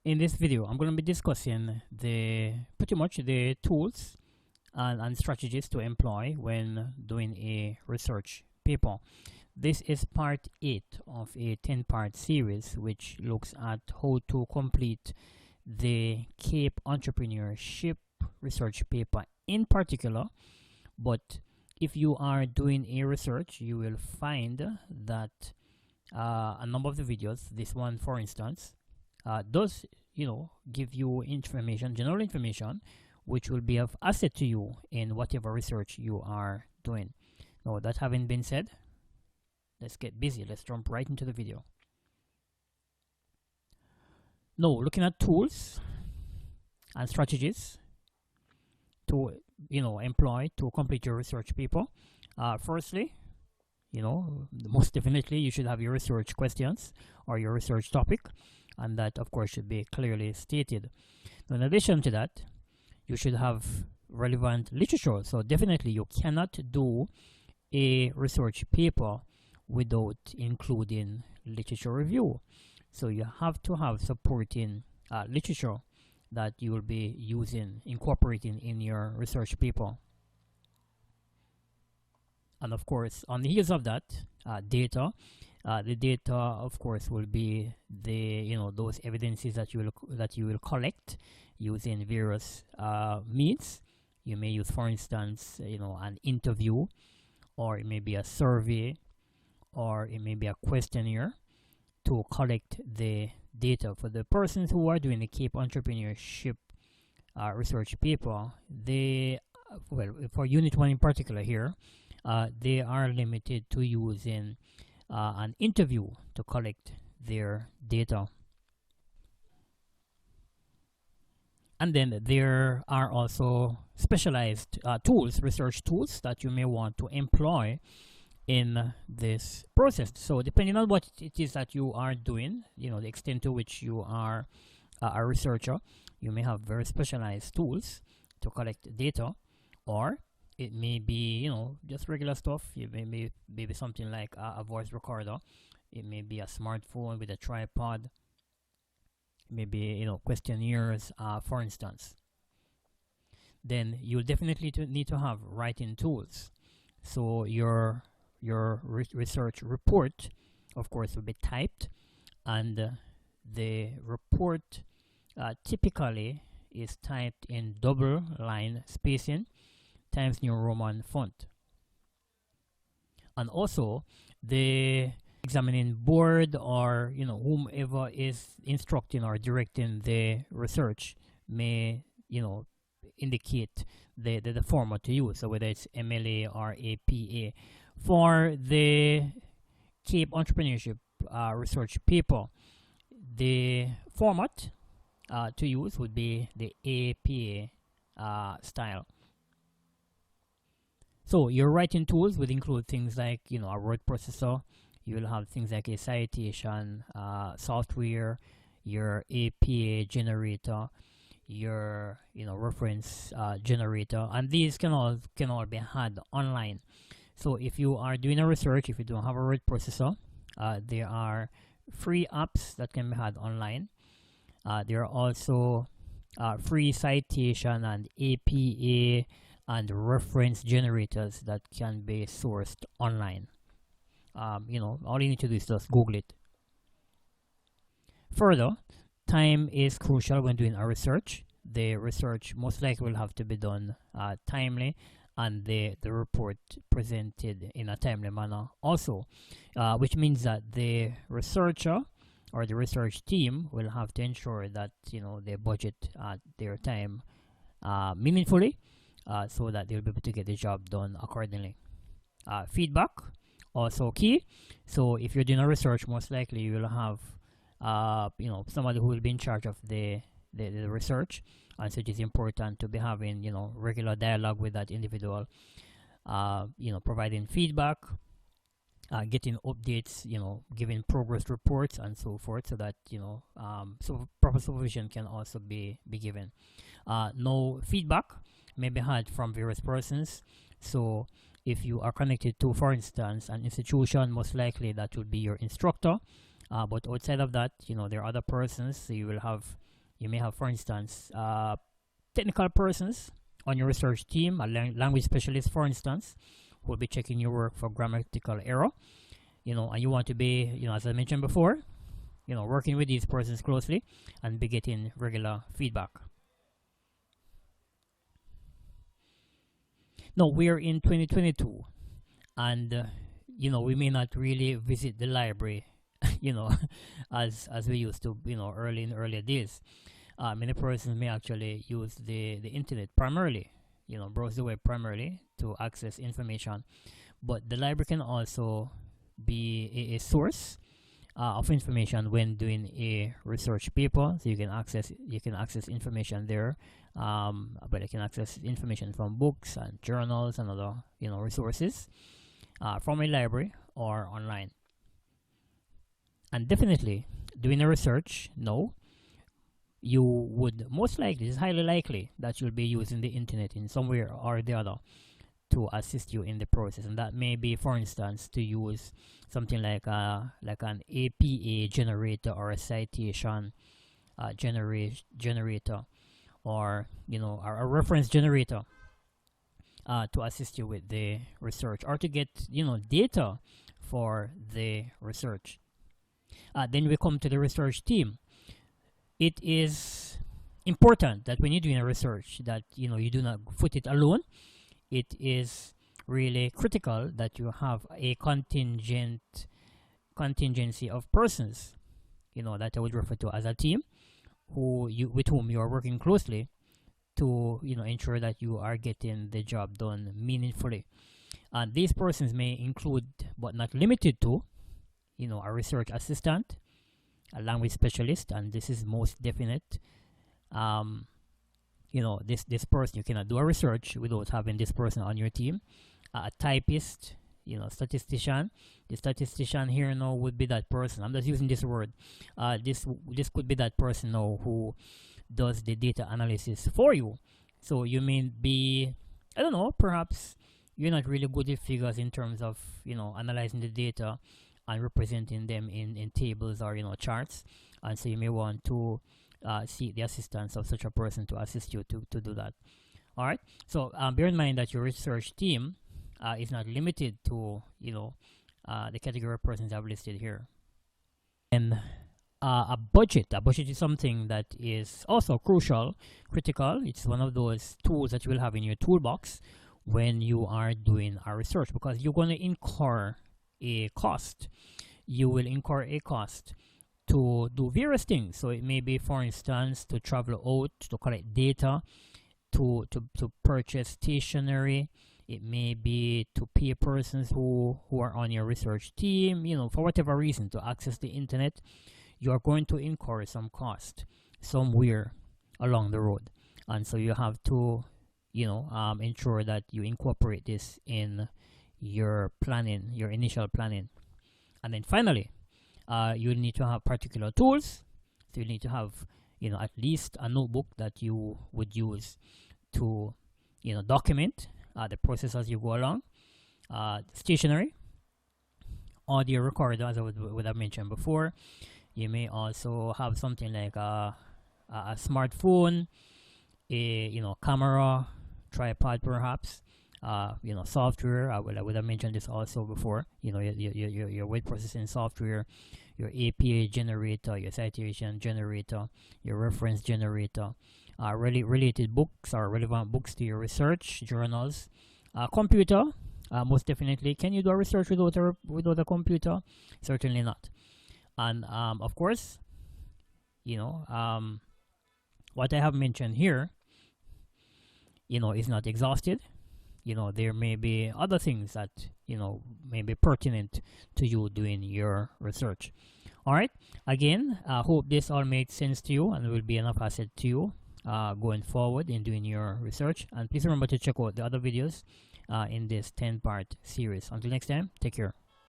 In this video, I'm going to be discussing pretty much the tools and strategies to employ when doing a research paper. This is part 8 of a 10-part series which looks at how to complete the Cape Entrepreneurship research paper in particular. But if you are doing a research, you will find that a number of the videos, this one for instance, does give you information, general information, which will be of asset to you in whatever research you are doing. Now, that having been said, let's get busy. Let's jump right into the video. Now, looking at tools and strategies to employ to complete your research paper. Firstly, most definitely you should have your research questions or your research topic, and that of course should be clearly stated. In addition to that, you should have relevant literature. So definitely you cannot do a research paper without including literature review. So you have to have supporting literature that you will be incorporating in your research paper. And of course, on the heels of that, data. The data, of course, will be those evidences that you will collect using various means. You may use, for instance, an interview, or it may be a survey, or it may be a questionnaire to collect the data. For the persons who are doing the Cape Entrepreneurship research paper, for Unit 1 in particular here, they are limited to using an interview to collect their data. And then there are also specialized tools, research tools, that you may want to employ in this process. So depending on what it is that you are doing, the extent to which you are a researcher, you may have very specialized tools to collect data, or it may be just regular stuff. It may be something like a voice recorder. It may be a smartphone with a tripod. Maybe questionnaires, for instance. Then you'll definitely need to have writing tools. So your research report, of course, will be typed, and the report typically is typed in double line spacing Times New Roman font. And also the examining board, or whomever is instructing or directing the research, may indicate the format to use, so whether it's MLA or APA. For the Cape Entrepreneurship research paper, the format to use would be the APA style. So your writing tools would include things like a word processor. You will have things like a citation software, your APA generator, your reference generator, and these can all be had online. So if you are doing a research, if you don't have a word processor, there are free apps that can be had online. There are also free citation and APA and reference generators that can be sourced online. All you need to do is just Google it. Further, time is crucial when doing a research. The research most likely will have to be done timely, and the report presented in a timely manner also, which means that the researcher or the research team will have to ensure that they budget their time meaningfully, so that they'll be able to get the job done accordingly. Feedback also key. So if you're doing a research, most likely you will have somebody who will be in charge of the research, and so it is important to be having regular dialogue with that individual, providing feedback, getting updates, giving progress reports and so forth, so that so proper supervision can also be given. No feedback may be had from various persons. So if you are connected to, for instance, an institution, most likely that will be your instructor, but outside of that, there are other persons. So you will have You may have, for instance, technical persons on your research team, a language specialist, for instance, who will be checking your work for grammatical error. And you want to be, as I mentioned before, working with these persons closely and be getting regular feedback. Now we're in 2022, and we may not really visit the library, as we used to, earlier days. Many persons may actually use the internet primarily, browse the web primarily to access information, but the library can also be a source of information when doing a research paper. So you can access information there, but you can access information from books and journals and other resources from a library or online. And definitely doing a research, no, you would most likely, it's highly likely that you'll be using the internet in some way or the other to assist you in the process. And that may be, for instance, to use something like an APA generator or a citation generator, or a reference generator to assist you with the research, or to get data for the research. Then we come to the research team. It is important that when you're doing a research that you do not foot it alone. It is really critical that you have a contingency of persons, that I would refer to as a team, with whom you are working closely to ensure that you are getting the job done meaningfully. And these persons may include, but not limited to, a research assistant, a language specialist, and this is most definite. This person, you cannot do a research without having this person on your team. A typist, statistician. The statistician here now would be that person. I'm just using this word. This could be that person now who does the data analysis for you. So you may be, I don't know, perhaps you're not really good at figures in terms of analyzing the data and representing them in tables or charts, and so you may want to seek the assistance of such a person to assist you to do that. All right, so bear in mind that your research team is not limited to the category of persons I've listed here. And a budget is something that is also critical. It's one of those tools that you will have in your toolbox when you are doing a research, because you're going to incur a cost. You will incur a cost to do various things. So it may be, for instance, to travel out to collect data, to purchase stationery. It may be to pay persons who are on your research team, for whatever reason, to access the internet. You are going to incur some cost somewhere along the road, and so you have to ensure that you incorporate this in your planning, your initial planning. And then finally, you need to have particular tools. So you need to have at least a notebook that you would use to document the process as you go along. Stationery, audio recorder, as I would have mentioned before. You may also have something like a smartphone, a camera, tripod perhaps, software. I would have mentioned this also before. Your word processing software, your APA generator, your citation generator, your reference generator, related books or relevant books to your research, journals, computer. Most definitely, can you do a research without a computer? Certainly not. And of course, what I have mentioned here, is not exhausted. There may be other things that may be pertinent to you doing your research. All right, again, I hope this all made sense to you and will be enough asset to you going forward in doing your research. And please remember to check out the other videos in this 10-part series. Until next time, take care.